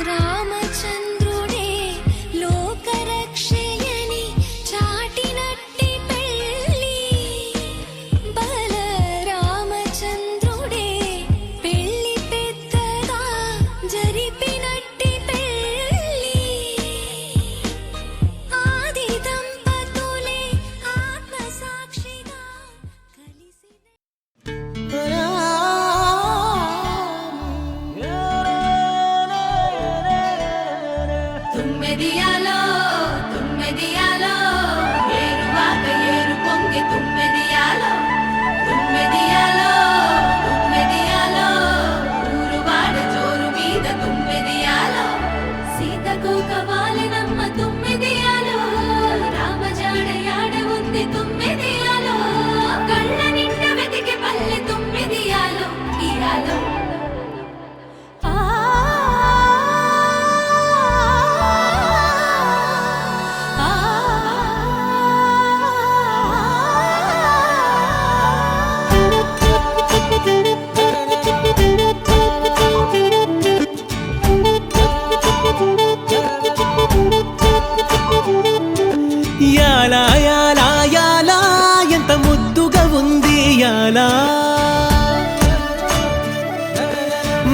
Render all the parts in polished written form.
రామచంద్రుడే లోకరక్షయని చాటినట్టి పెళ్ళి బల రామచంద్రుడే పెళ్ళి పెద్దగా జరిపినట్టి పెళ్ళి ఆది దంపతులే ఆత్మసాక్షిగా కలిసి తుమ్మెదియాలో తుమ్మెదియాలో ఏరువాక ఏరు పొంగి తుమ్మెదియాలో తుమ్మెదియాలో తుమ్మెదియాలో ఊరువాడ జోరు మీద తుమ్మెదియాలో సీతకు కవాలినమ్మ తుమ్మెదియాలో రామజాడ యాడ ఉంది తుమ్మెదియాలో కళ్ళ నిండా వెతికి పల్లె తుమ్మెదియాలో ఇయాలో యాలా యాలా యాలా ఎంత ముద్దుగా ఉంది యాలా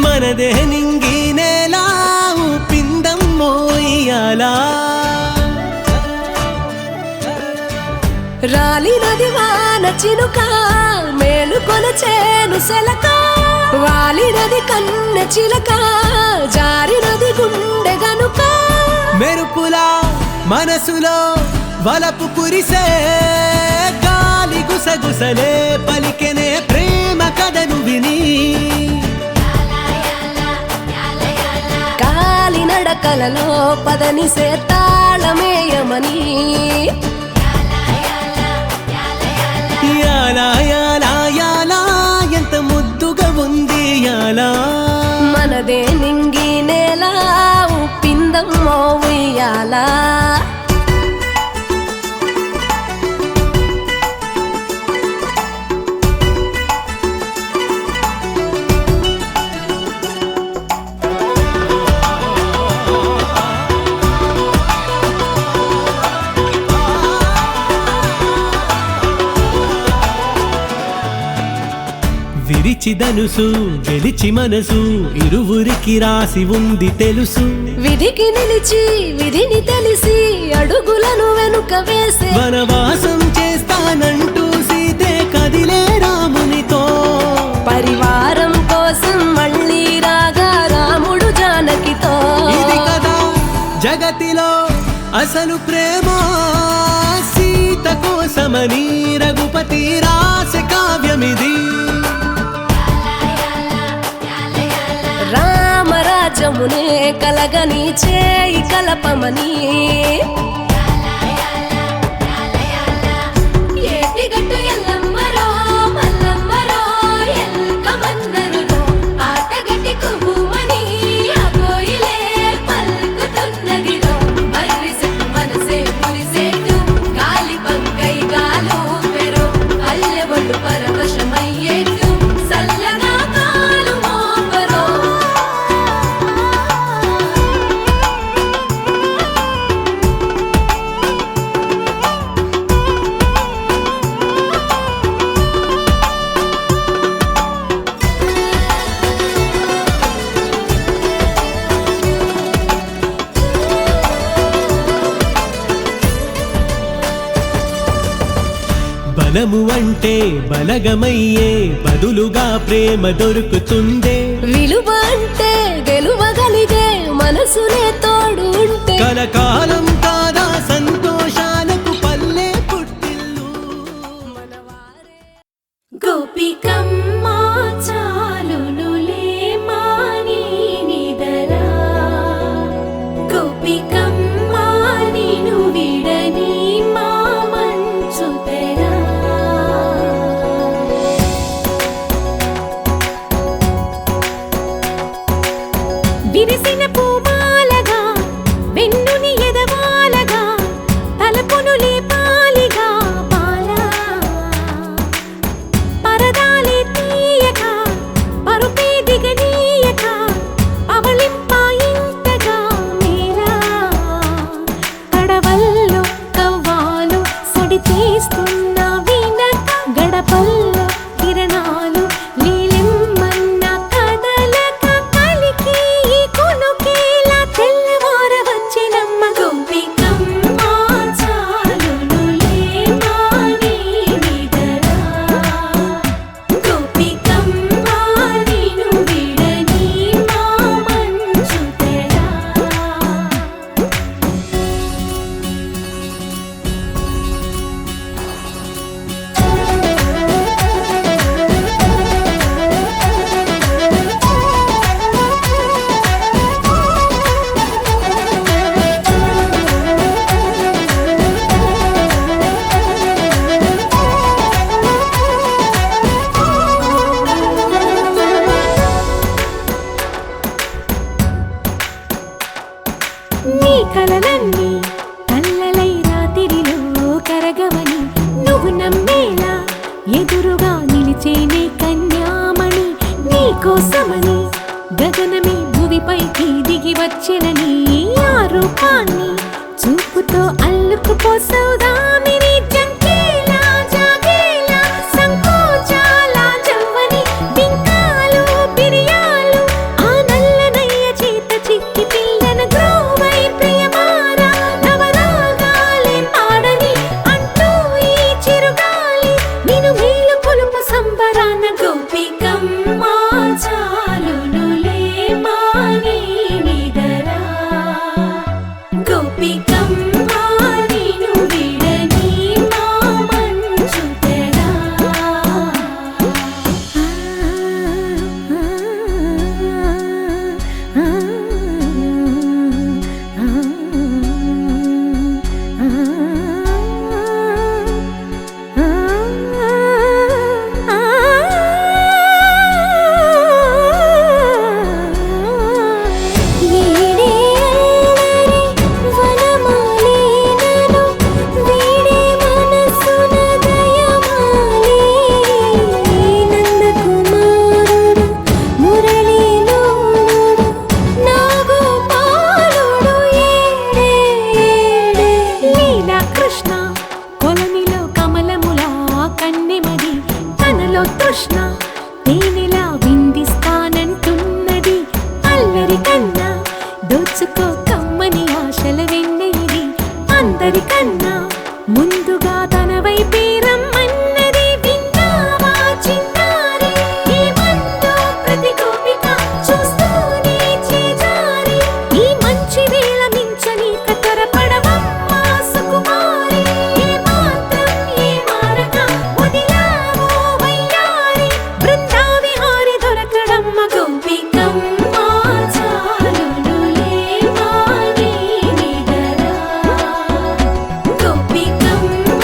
మనదే నింగి నేలా ఊపిందం మోయాలా రాలినది వాన చినుక మేలుకొనచేను సెలక వాలినది కన్న చిలక జారినది గుండె గనుక మెరుపులా మనసులో వలపు కురిసే గాలి గుసగుసలే పలికెనే ప్రేమ కథను విని కాలి నడకలలో పదని సేతాళమేయమని యాలా యాలా యాలా ఎంత ముద్దుగా ఉంది యాలా మనదే నింగి నేల ఉప్పిందమ్మో ఉయ్యాలా విరిచి ధనుసు గెలిచి మనసు ఇరువురికి రాసి ఉంది తెలుసు విధికి నిలిచి విధిని తెలిసి అడుగులను వెనుక వేసే వనవాసం చేస్తానంటూ సీతే కదిలే రామునితో పరివారం కోసం మళ్ళీ రాగా రాముడు జానకితో ఇది కదా జగతిలో అసలు ప్రేమ సీత కోసమని రఘుపతి రాసే కావ్యమిది రామరాజ్యమునే కలగని చేయి కలపమని ఏటిగట్టు ఎల్లమ్మరో మల్లమ్మరో ఎల్కమందరులో ఆటగట్టి కుబుమని ఆ కోయిలే పలుకుతున్నదిలో బర్రి సెట్టు మనసే పులిసేటు గాలి పంకై గాలు పెరో అల్లె ఒళ్ళు పరవశమయ్యేటు సల్లగా కాలు మోపరో బలము అంటే బలగమయ్యే బదులుగా ప్రేమ దొరుకుతుందే విలువ అంటే గెలువగలిగే మనసునే తోడు ఉంటే కలకాలం కాదా సంతోషాలకు పల్లె పుట్టిల్లు గోపికమ్మ చాలునులే మాని నిదరా గోపికమ్మ నిను విడని మా మంచు తెరా విరిసిన పూమాలగా వెన్నుని ఎదవాలగా తలపును లేపాలిగా బాలా పరదాలి తీయక పరుపే దిగనీయక అవలింప ఇంతగా నీ కలలన్నీ కల్లలై రాత్రిలో కరగవని నువ్వు నమ్మేలా ఎదురుగా నిలిచేనే కన్యామణి. నీ కోసమని గగనమే భువిపైకి దిగి వచ్చెనని ఆ రూపాన్ని చూపుతో అల్లుకుపోసౌదామిని. జంకేలా జాగేలా సంకోచాల జవ్వని బింకాలు బిరియాలు ఆ నల్లనయ్య చేత చిక్కి పిల్లన గ్రోవై ప్రియమారా నవరాగాలే పాడని అంటూ ఈ చిరుగాలి నిన్ను మేలు కొలుపు సంబరాన. గోపికమ్మ చాలునులే మాని నిదరా గోపికమ్మ నిన్ను విడని మా మంచు తెరా. కృష్ణ కొలనిలో కమలములా కన్నెమది తనలో తృష్ణ తేనెలా విందిస్తానంటున్నది. అల్లరి కన్నా దోచుకో కమ్మని ఆశల వెన్నెయిది అందరికన్నా ముందుగా తన వైపే రమ్మన్నది. విన్నావా చిన్నారి ఈ మందో ప్రతి గోపిక చూస్తూనే చేజారి ఈ మంచి వేళ మించని కతరపడవమ్మ సుకుమారి. ఏ మాత్రం ఏ మారక వదిలావో వయ్యారి బృందావిహారి దొరకడమ్మ. గోపికమ్మ చాలునులే మాని నిదరా గోపికమ్మ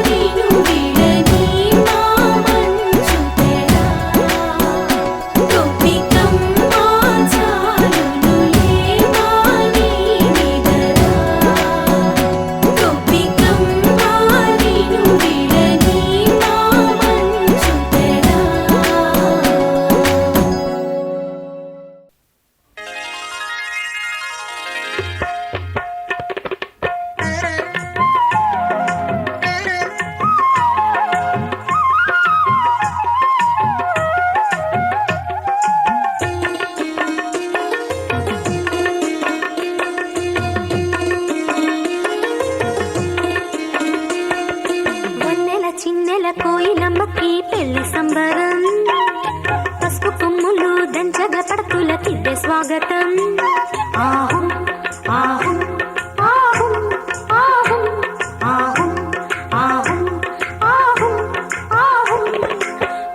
నిన్ను విడని మా మంచు తెరా. గోపికమ్మ చాలునులే మాని నిదరా గోపికమ్మ నిన్ను విడని మా మంచు తెరా. వన్నెల చిన్నెల కోయిలమ్మకి పెళ్లి సంబరం పసుపు కొమ్ములు దంచగ పడతులకిద్దే స్వాగతం. ఆహుం ఆహుం ఆహుం ఆహుం ఆహుం ఆహుం ఆహుం ఆహుం.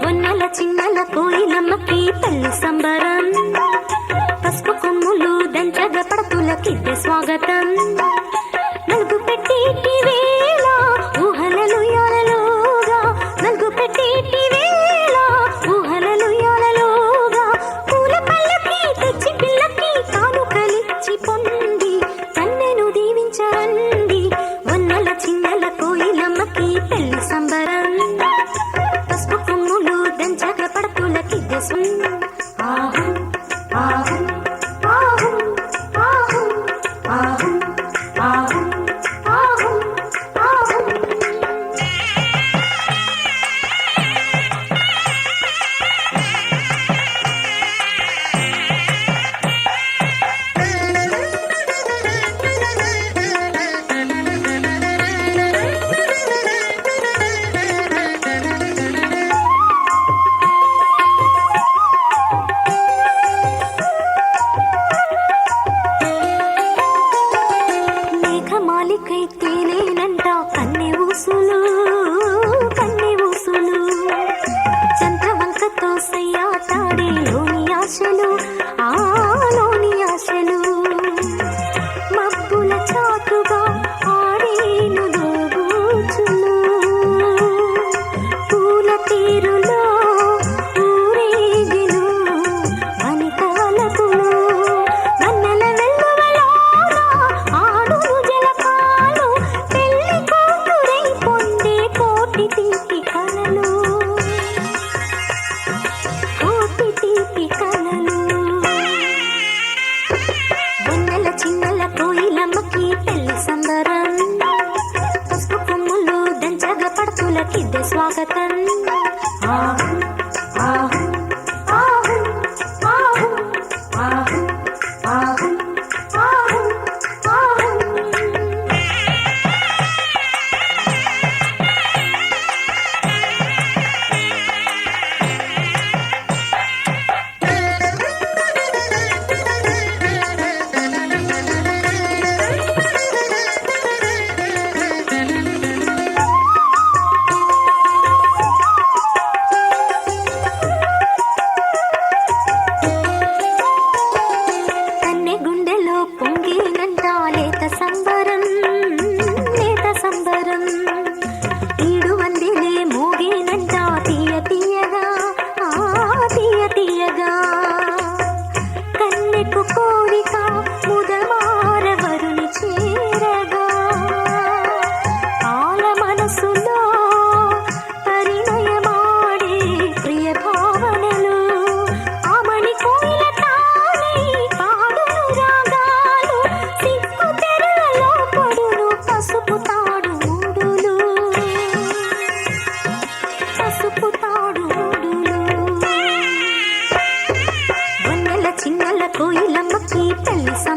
వన్నెల చిన్నెల కోయిలమ్మకి పెళ్లి సంబరం పసుపు కొమ్ములు దంచగ పడతులకిద్దే స్వాగతం. నలుగు పెట్టేటి వేళ ఊహలలు యాలలోగా నలుగు పెట్టేటి వేళ ఊహలలు యాలలోగా పూల పళ్ళకి తెచ్చి పిల్లకి కానుకలిచ్చి పొంది కన్నెను దీవించండి. వన్నెల చిన్నెల కోయిలమ్మకి పెళ్లి సంబరం పసుపు కొమ్ములు దంచగ పడతులకిద్దే ఆహుం ఆహుం ఆహుం ఆహుం ఆహుం ఆహుం ఆహుం ఆహుం.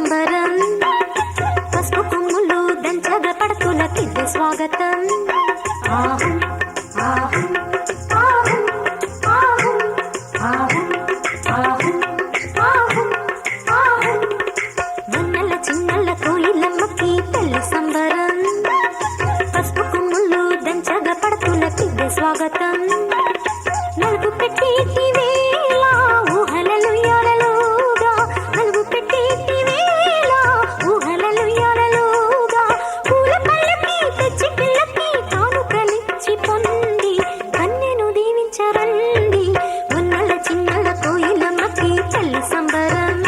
సంబరం పసుపు కొమ్ములు దంచగా పడతులకిద్దే స్వాగతం ఆహు ఆహు ఆహు ఆహు ఆహు ఆహు ఆహు ఆహు వన్నెల చిన్నెల కోయిలమ్మకి పెళ్లి సంబరం పసుపు కొమ్ములు దంచగా పడతులకిద్దే స్వాగతం నలుగు పెట్టేటి వేళ ఊహలలు యాలలుగా నలుగు పెట్టేటి వేళ ఊహలలు యాలలుగా పూల పళ్ళకి తెచ్చి పిల్లకి కానుకలిచ్చి పొంది కన్నెను దీవించరండి వన్నెల చిన్నెల కోయిలమ్మకి పెళ్లి సంబరం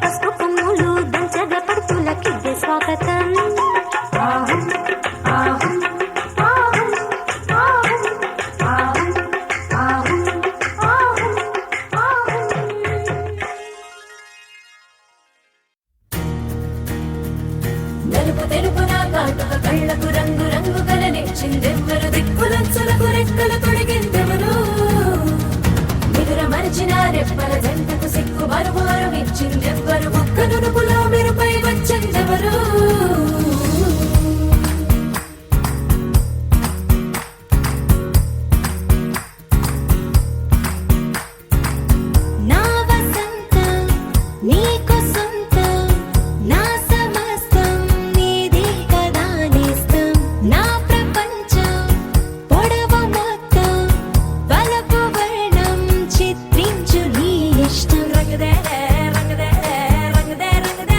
పసుపు కొమ్ములు దంచగా పడుతులకిద్దే స్వాగతం ఆహు ఆహు ఆహు ఆహు ఆహు ఆహు ఆహు ఆహు నలుపు తెలుపున కాటుక కళ్ళకు రంగు రంగు కలనిచ్చిందెవ్వరు దిక్కులచ్చులకు రెక్కలు తొడిగిందెవరు నిదుర మరిచిన రెప్పల జంటకు సిక్కు మరుమారు ఇచ్చిందెవ్వరు ఒక్క నునుపులో మెరుపై వచ్చిందెవరు నా వసంతం నీకు సొంతం నా సమస్తం నీదే కదా నేస్తం నా ప్రపంచం పొడవు మొత్తం వలపు వర్ణం చిత్రించు నీ ఇష్టం రంగదే రంగదే రంగదే రంగదే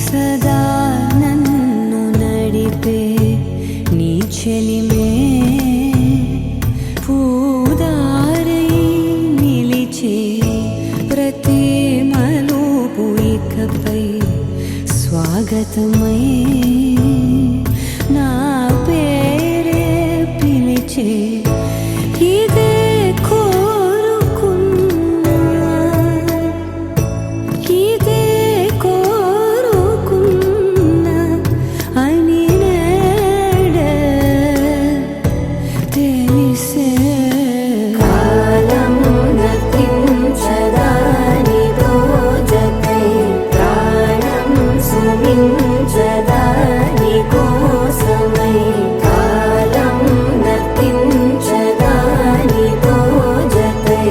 సదా నన్ను నడిపే నీ చెలిమే పూదారై నిలిచే ప్రతి మలుపు ఇకపై స్వాగతమై నా పేరే పిలిచే ఇదే కోరుకున్నా ఇదే కోరుకున్నా అని నేడే తెలిసే కాలం నతించదాని దోజకై ప్రాణం సుమించదాని కోసమై కాలం నతించదాని దోజకై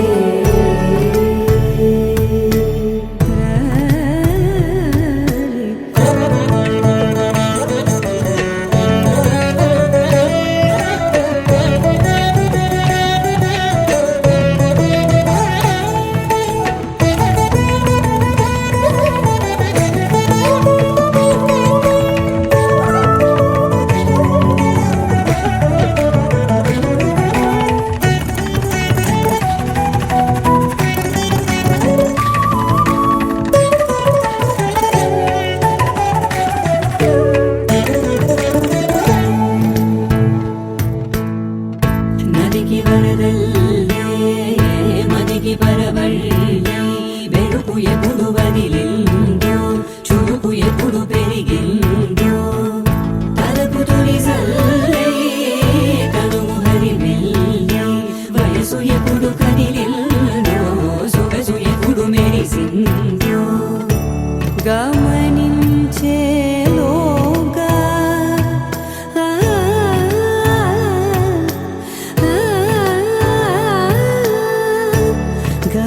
నదికి వరదల్లే మదికి పరవళ్ళే వెలుపు ఎప్పుడు వదిలిందో చురుకు ఎప్పుడు పెరిగిందో తలపు తొలి సల్లే కనుము హరిమెల్లే వయసు ఎప్పుడు కదిలిందో సొగసు ఎప్పుడు మెరిసిందో గమనించేలోగా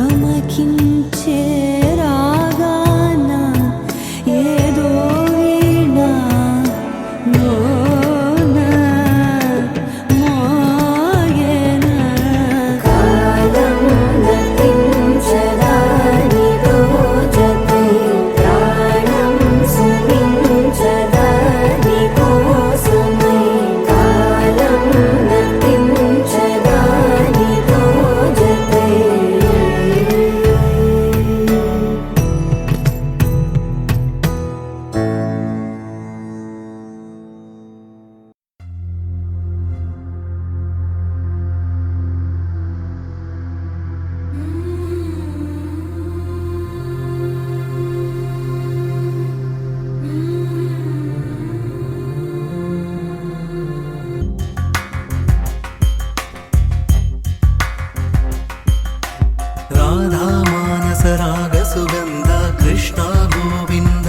గమకించే రాగాన ఏదో వీణా మోనా మోయనా కాలం నతించదాని దోజకై ప్రాణం సుమించదాని కోసమై కాలం నతించదాని దోజకై రాధా మానస రాగ సుగంధ కృష్ణ గోవింద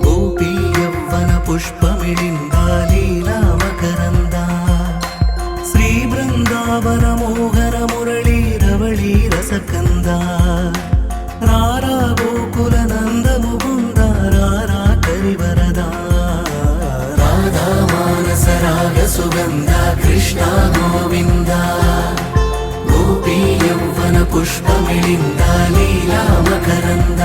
గోపీ యవ్వన పుష్పమిళింద లీలా మకరంద శ్రీ బృందావన మోహన మురళీ రవళీ రసకంద రారా గోకుల నంద ముకుంద రారా కరివరద రాధా మానస రాగ సుగంధ కృష్ణ గోవింద గోపీ యవ్వన పుష్పమిళింద లీలా మకరంద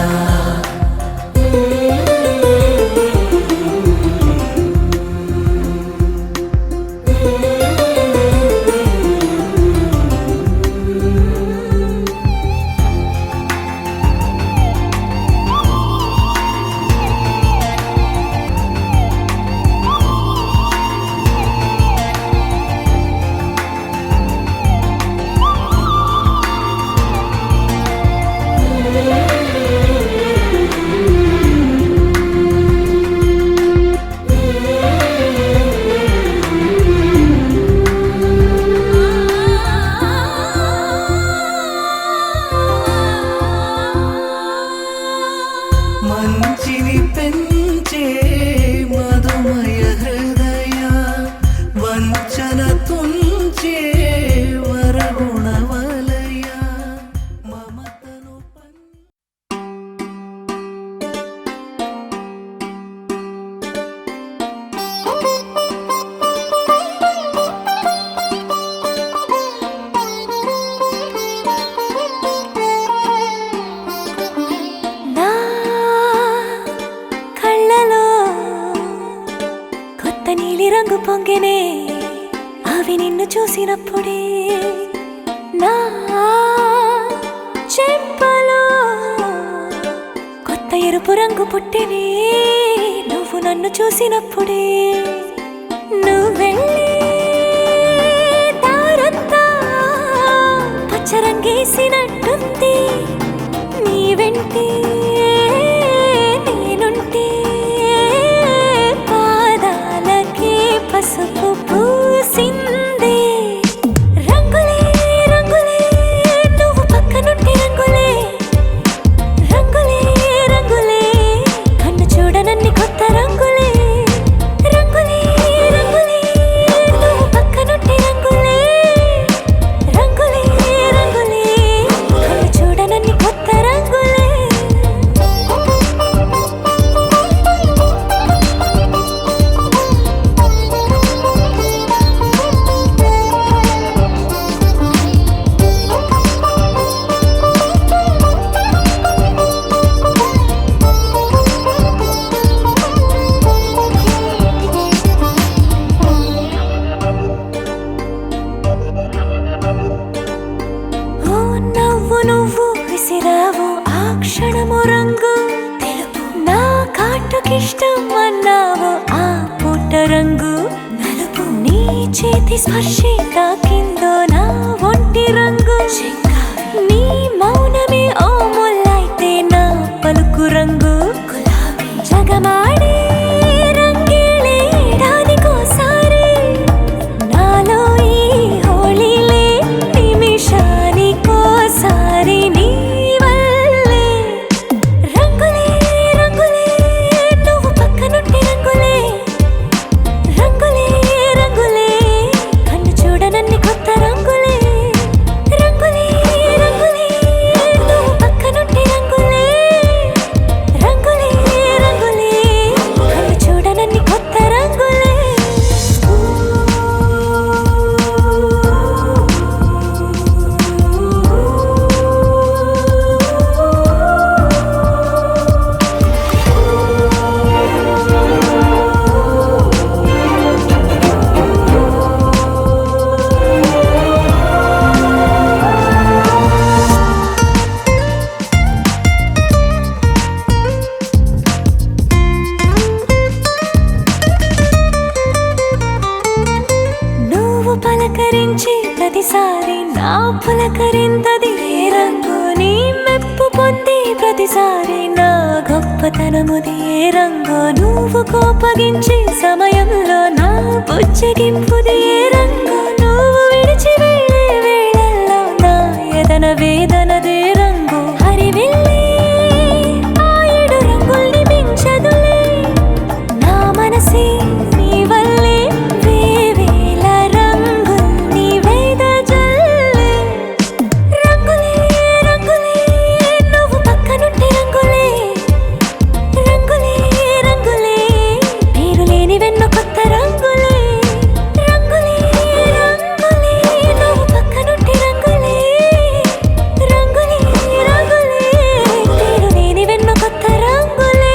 కళ్ళలోని రంగు పొంగినే అవి నిన్ను చూసినప్పుడే నా చెంపలో కొత్త ఎరుపు రంగు పుట్టినే నువ్వు నన్ను చూసినప్పుడే నువ్వెళ్ళే దారంతా పచ్చరంగేసినట్టుంది నీ వెంటే నేనుంటే పాదాలకే పసుపు పూసిందే రంగులే రంగులే నువ్వు పక్కనుంటే రంగులే రంగులే రంగులే కన్ను చూడనన్ని కొత్త రంగులే రంగులే రంగులే నువ్వు పక్కనుంటే రంగులే రంగులే రంగులే కన్ను చూడనన్ని కొత్త రంగులే ఓ నవ్వు నువ్వు విసిరావు ఆ క్షణము రంగు తెలుపు నా కాటుకిష్టం అన్నావు ఆ పూట రంగు నలుపు నీ చేతి స్పర్శే తాకిందో నా ఒంటి రంగు నీ మౌనమే ఓ ముల్లైతే నా పలుకు రంగు గులాబీ జగమాడే రంగేళే ఏడాదికోసారి నాలో ఈ హోళీలే నిమిషానికోసారి నీ వల్లే రంగులే రంగులే నువ్వు పక్కనుంటే రంగులే రంగులే రంగులే కన్ను చూడనన్ని కొత్త రంగులే రంగులే రంగులే నువ్వు పక్కనుంటే రంగులే రంగులే రంగులే కన్ను చూడనన్ని కొత్త రంగులే నువ్వు పలకరించి ప్రతిసారి నా పులకరింతది ఏ రంగు నీ మెప్పు పొంది ప్రతిసారి నా గొప్పతనముది ఏ రంగు నువ్వు కోపగించి సమయంలో నా బుజ్జగింపుది ఏ రంగు నువ్వు విడిచి వెళ్ళే వేళల్లో నా ఎదన వేదనదే రంగు హరివిల్లే ఆ ఏడు రంగుల్ని మించదులే నా మనసే నీ వల్లే వేవేల రంగుల్ని వెదజల్లే రంగులే రంగులే నువ్వు పక్కనుంటే రంగులే రంగులే రంగులే పేరు లేని వెన్నో కొత్త రంగులే రంగులే రంగులే నువ్వు పక్కనుంటే రంగులే రంగులే రంగులే పేరు లేని వెన్నో కొత్త రంగులే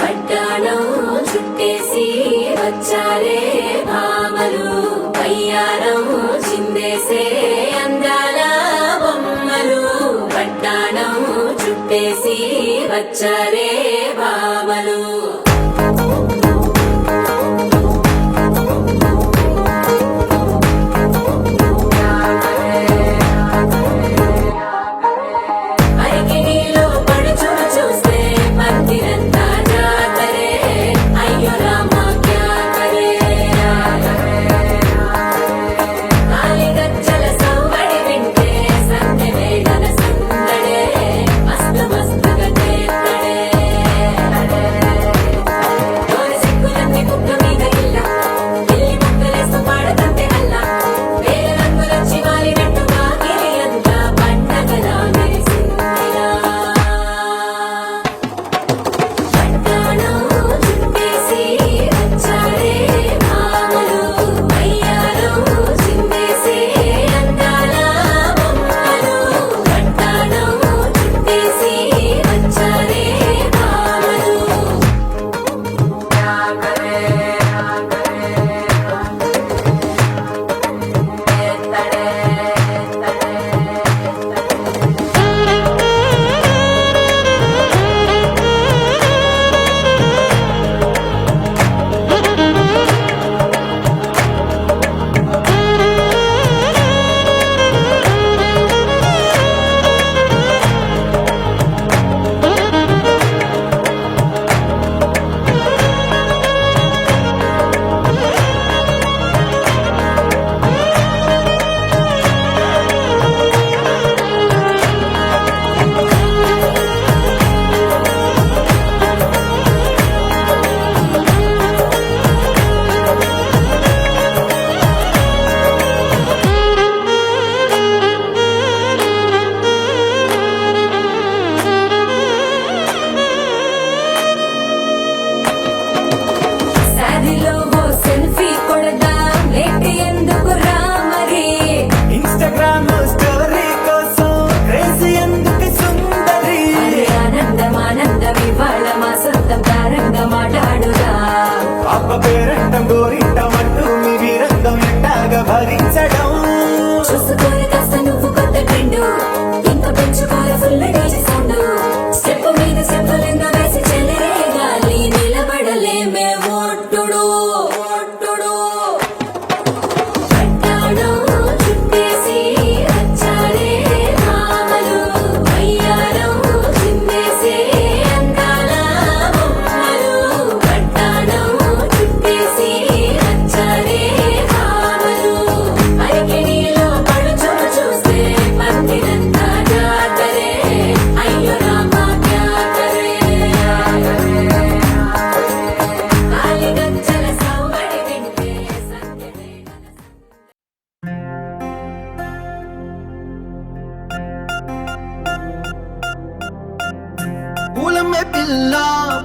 పట్టాణం చుట్టేసి వచ్చారే భామలు అయ్యారం చిందేసే అందాల బొమ్మలు పట్టాణం చుట్టేసి వచ్చారే భామలు అరికిణీలో పడుచును చూస్తే మందిరంతా జాతరే అయ్యో రామ క్యా కరే కాలిగజ్జల సవ్వడి వింటే సంధ్య వేళల సందడే మస్తు మస్తుగా చేస్తడే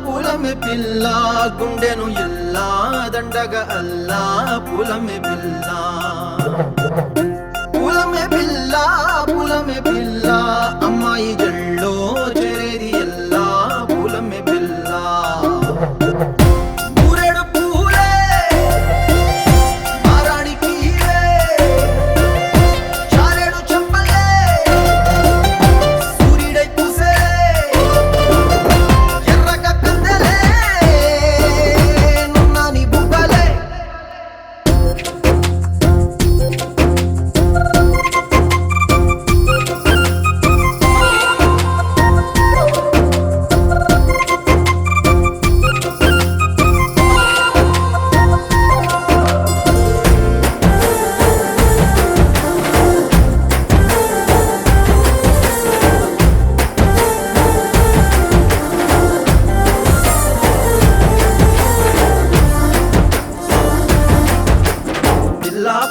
పూలమే పిల్ల గుండెను ఎల్లా దండగా అల్లా పూలమే పిల్ల పూలమే పిల్ల అమ్మాయి జల్లో చేరేది ఎల్లా పూలమే పిల్ల ఊరేడు పూలే మారాణికి చారేడు చెంపలే సూర్యుడై పూసే ఎర్రగా కందలే నున్నాని బుగ్గలే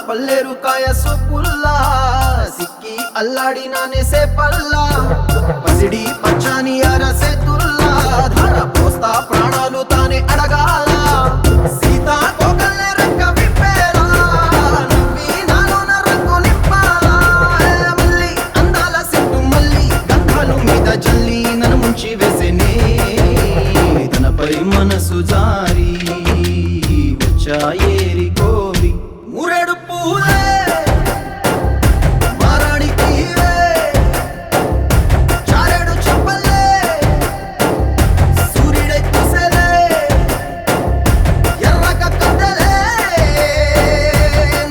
పల్లేరు కాయ సొప్పుల్లా సిక్కి అల్లాడినానే సే పల్లా పసిడి పచ్చాని అరసే తుల్లా ధర పోస్తా ప్రాణాలు తానే అడగాల సీతా కోకల్లే రెక్క విప్పేలా నవ్వి నాలోన రంగు నింపాలా మళ్ళీ అందాల సెట్టు మళ్ళీ గంధాలు మీద జల్లి నన్ను ముంచి వేసేనే తనపై మనసు జారి వచ్చాయేరి కోరి మురేడు పూలే మారాణికి చారేడు చెంపలే సూర్యుడై పూసలే ఎర్రగా కందలే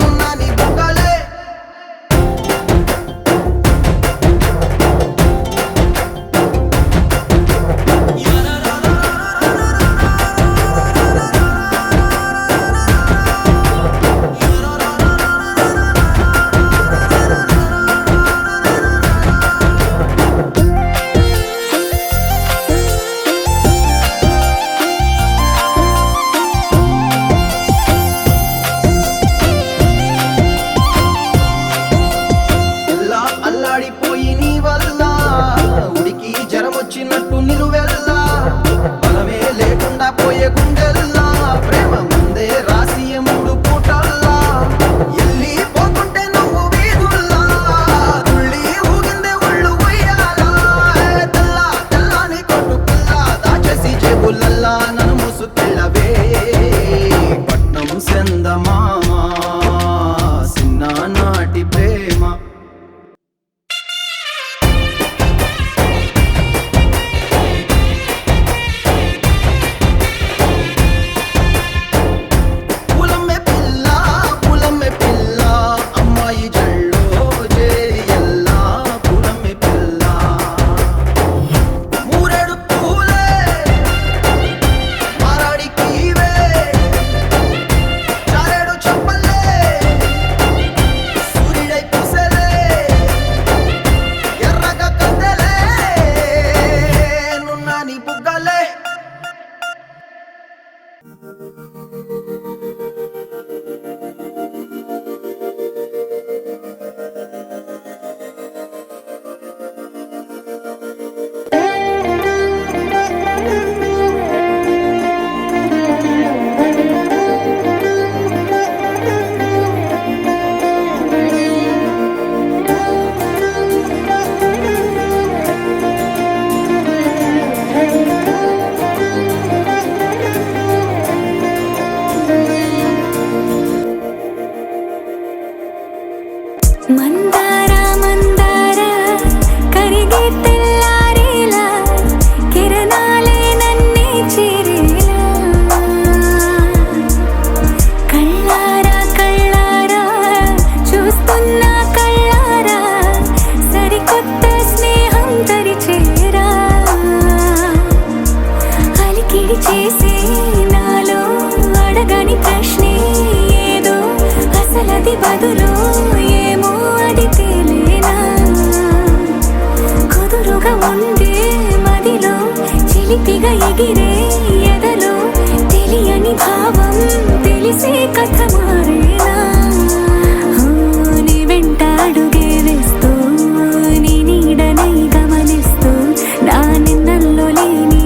నున్నాని బుగ్గలే అల్లాడిపోయి నీ వల్ల ఉడికి జరమొచ్చినట్టు నిలువెల్లా బలమే లేకుండా పోయే గుండెల్లా ప్రేమ ముందే రాసి మూడు పూటల్లా ఎల్లి పోతుంటే నువ్వు వీధుల్లా తుళ్ళి ఊగిందే ఒళ్ళు ఉయ్యాలా తెల్లాని కొట్టు పిల్ల దాచేసి జేబులల్లా నన్ను ముసుకెళ్ళవే పట్నం సెందమామా చిన్ననాటి ప్రేమ పూలమే పిల్ల అమ్మాయి జల్లో చేరి ఎల్లా పూలమే పిల్ల మూరేడు పూలే మారాడికి చారేడు చెంపలే సూర్యుడై పూసలే ఎర్రగా కందలే నున్నాని బుగ్గలే మందార మందార కరిగే తెల్లారేలా కిరణాలే నన్నే చేరేలా కళ్ళారా కళ్ళారా చూస్తున్నా కళ్ళారా సరికొత్త స్నేహం తరిచేరా అలికిడి చేసే నాలో అడగని ప్రశ్నే ఏదో అసలది బదులు ఏమో అది తేలేనా కుదురుగా ఉండే మదిలో చిలిపిగా ఎగిరే ఎదలో తెలియని భావం తెలిసే కథ మారేనా నీ వెంట అడుగే వేస్తూ నీ నీడనై గమనిస్తూ నా నిన్నల్లో లేని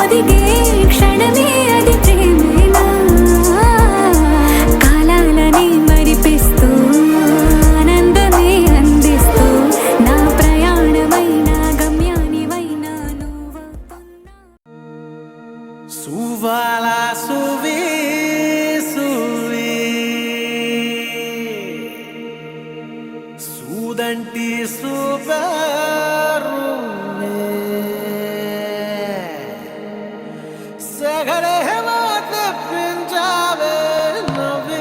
ఒదిగే క్షణమే అది ప్రేమేనా కాలాలని మరిపిస్తూ ఆనందమే అందిస్తూ నా ప్రయాణమైన గమ్యానివైనా నువ్వవుతున్నా సువాలా సువి సువి సూదంటి సూపరు సగడే మాట పెంచావే నవ్వే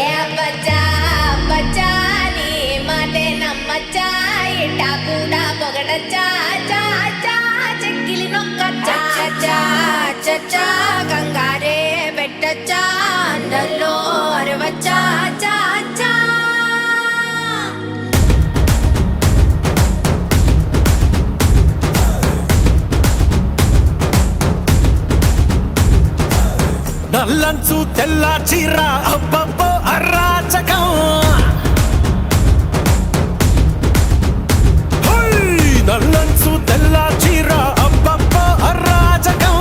ఏ బచ్చా బచ్చా నీ మాటే నమ్మచ్చా ఇట్ట కూడా పొగడచ్చా చా చా చెక్కిలి నొక్కచ్చా చా చచ్చా గంగారే పెట్టచ్చా అండల్లో అరవచ్చా చా చా నల్లంచు తెల్ల చీర అబ్బబ్బో అరాచకం నల్లంచు తెల్ల చీర అబ్బబ్బో అరాచకం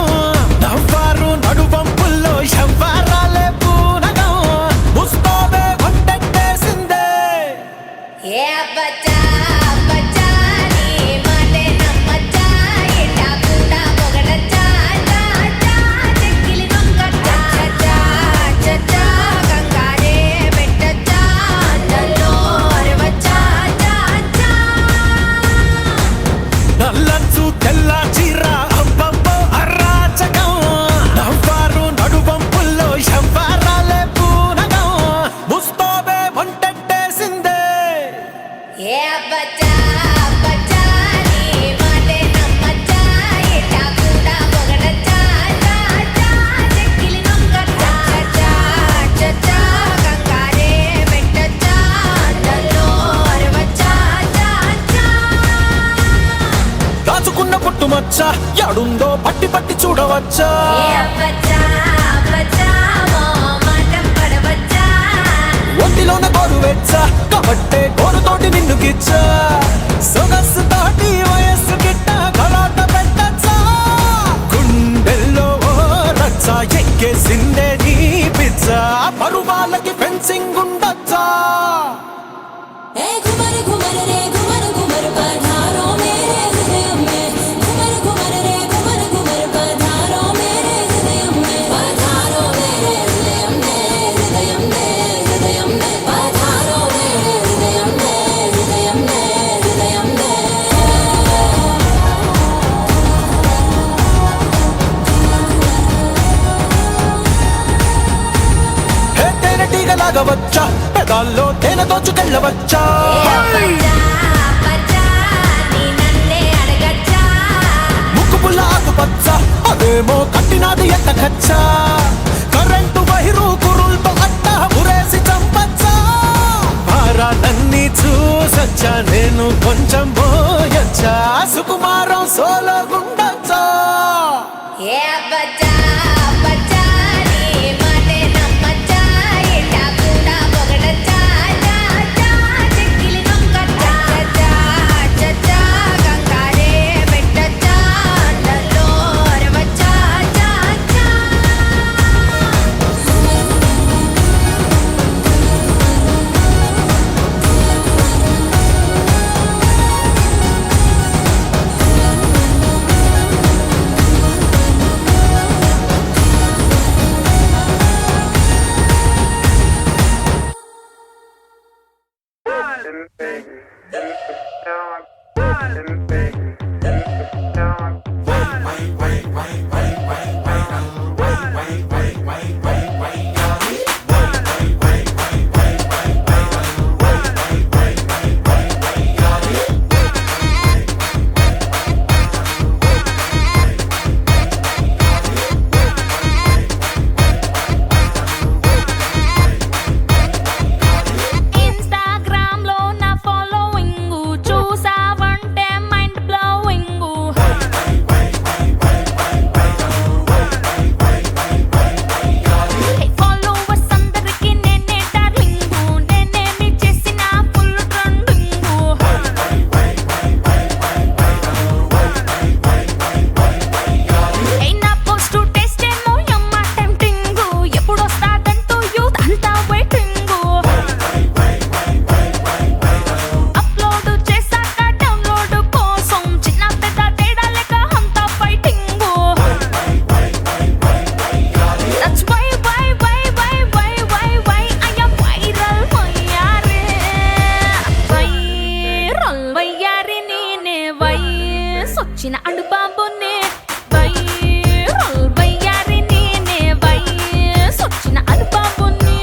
నవ్వారు నడువంపుల్లో ఎవ్వరాలే పూనగం ముస్తాబే వంటేసిందే ఏ బచ్చా బచ్చా నీ మాటే నమ్మచ్చా ఇట్ట కూడా పొగడచ్చా చా చా చెక్కిలి నొక్కచ్చా చా చచ్చా గంగారే పెట్టచ్చా అండల్లో అరవచ్చా చా చా నల్లంచు తెల్ల చీర అబ్బబ్బో అరాచకం నవ్వారు నడువంపుల్లో ఎవ్వరాలే పూనగం ముస్తాబే వంటేసిందే ఏ బచ్చా బచ్చా నీ మాటే నమ్మచ్చా ఇట్ట కూడా పొగడచ్చా చా చా చెక్కిలి నొక్కచ్చా చా చచ్చా గంగారే పెట్టచ్చా అండల్లో అరవచ్చా చా చా దాచుకున్న పుట్టుమచ్చ యాడుందో పట్టి పట్టి చూడవచ్చా ఏ బచ్చా బచ్చా మో మాటం పడవచ్చా ఒంటిలోన గోరు వెచ్చ కాబట్టే గోరుతోటి నిన్ను గిచ్చా సొగసు తోటి వయస్సు గిట్ట కలాట పెట్టచ్చా గుండెల్లో ఓ రచ్చ ఎక్కేసిందే నీ పిచ్చ పరువాలకి ఫెన్సింగ్ ఉండొచ్చా ए घुमर घुमर रे घुमर घुमर पधारो मेरे हृदय में घुमर घुमर रे घुमर घुमर पधारो मेरे हृदय में पधारो मेरे हृदय में हृदय में हृदय में पधारो मेरे हृदय में हृदय में हृदय में హే తేనెటీగలాగా వచ్చా పెదాల్లో తేనె దోచుకెళ్ళవచ్చా ఏ బచ్చా బచ్చా నీ నన్నే అడగచ్చా ముక్కు పుల్ల ఆకుపచ్చ అదేమో కట్టినాది ఎంత ఖచ్చా కరెంటు వైరు కురుల్తో అట్ట ఉరేసి చంపచ్చా భారాలన్నీ చూసొచ్చా నేను కొంచెం పోయొచ్చా సుకుమారం సోలోగుండొచ్చా ఏ బచ్చా బచ్చా నీ మాటే నమ్మచ్చా ఇట్ట కూడా పొగడచ్చా చా చా చెక్కిలి నొక్కచ్చా చా చచ్చా గంగారే పెట్టచ్చా అండల్లో అరవచ్చా చా చా ఇన్‌స్టాగ్రామ్ లో నా ఫాలోయింగ్ చూసావంటే మైండ్ సొచ్చిన అడు బాబుని వైరల్ వయ్యారి నేనే వై సొచ్చిన అడు బాబుని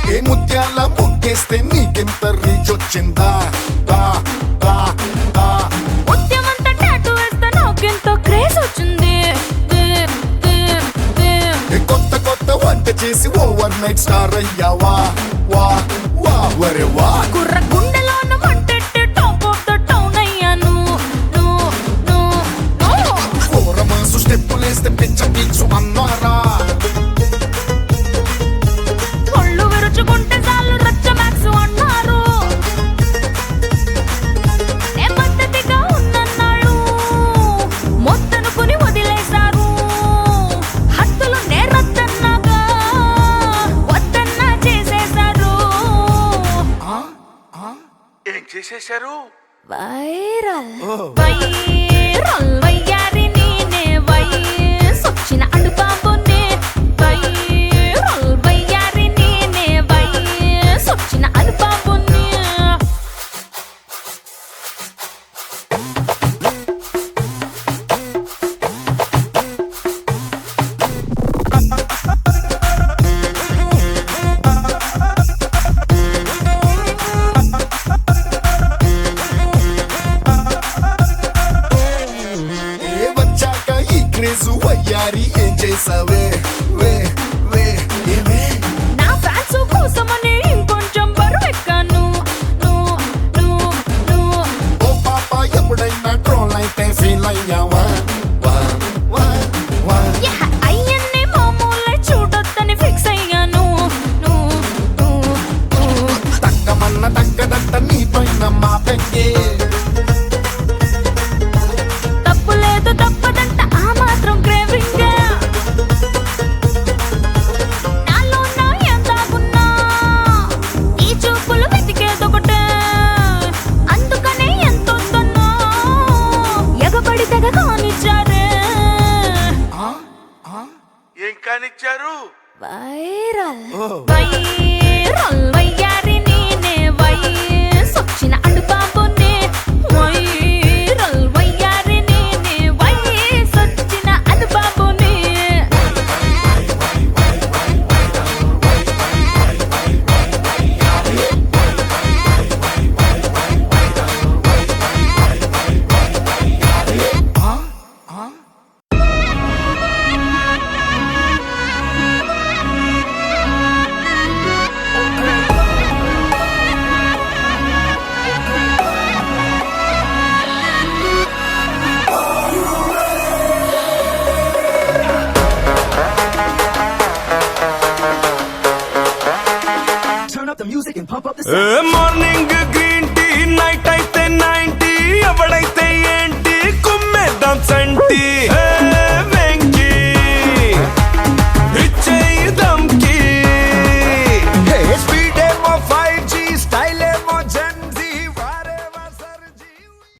ఏ ముత్యాల ముక్కేస్తే నీకెంత రీచ్ వచ్చిందా దా దా దా ఉద్యమంతా టాటూ వేస్తే నాకెంతో క్రేజ్ వచ్చింది ఏ కొత్త కొత్త వంట చేసి ఓవర్ నైట్ స్టార్ అయ్యావా వా వా వరే వా కుర్ర గుండెలోన మంటెట్టి టాప్ ఆఫ్ ద టౌన్ అయ్యాను ఫోరమాసు స్టెప్పులేస్తే పిచ్చ పీచు అన్నారా ఒళ్ళు విరుచుకుంటే చాలు రచ్చ మ్యాక్స్ అన్నారు ఏ పద్ధతిగా ఉన్నన్నాళ్ళు మొత్తనుకుని వదిలేశారు హద్దులు నేరొద్దన్నాగా వద్దన్నా చేసేశారు ఏం చేసేశారు? వైరల్ వైరల్ వయ్యారి నేనే వై సొచ్చిన అడు బాబునే వైరల్ వయ్యారి నేనే వై సొచ్చిన అడు బాబునే ఏ వచ్చాక ఈ క్రేజు వయ్యారి ఏం చేసావే వే వే ఏమే నా ఫ్యాన్స్ కోసమని ఇంకొంచెం బరువెక్కాను ఓ పాప ఎప్పుడైనా ట్రోల్ అయితే ఫీల్ అయ్యావా వా వా వా అయ్యన్ని మామూలే చూడొద్దని ఫిక్స్ అయ్యాను తక్కమన్న తక్కదంట నీ పైన మా పెంగే తప్పు లేదు తప్పదంట ఆ మాత్రం క్రేవింగ్ నాలో నా ఎందాగున్నా ఈ చూపులు వెతికేదొకటే అందుకనే ఎంతొద్దన్నా ఎగబడి తెగ కానిచ్చారే ఏం కానిచ్చారు? వైరల్ వైరల్ వయ్యారి నేనే వై సొచ్చిన అడు బాబునే వైరల్ వయ్యారి నేనే వై సొచ్చిన అడు బాబునే మార్నింగ్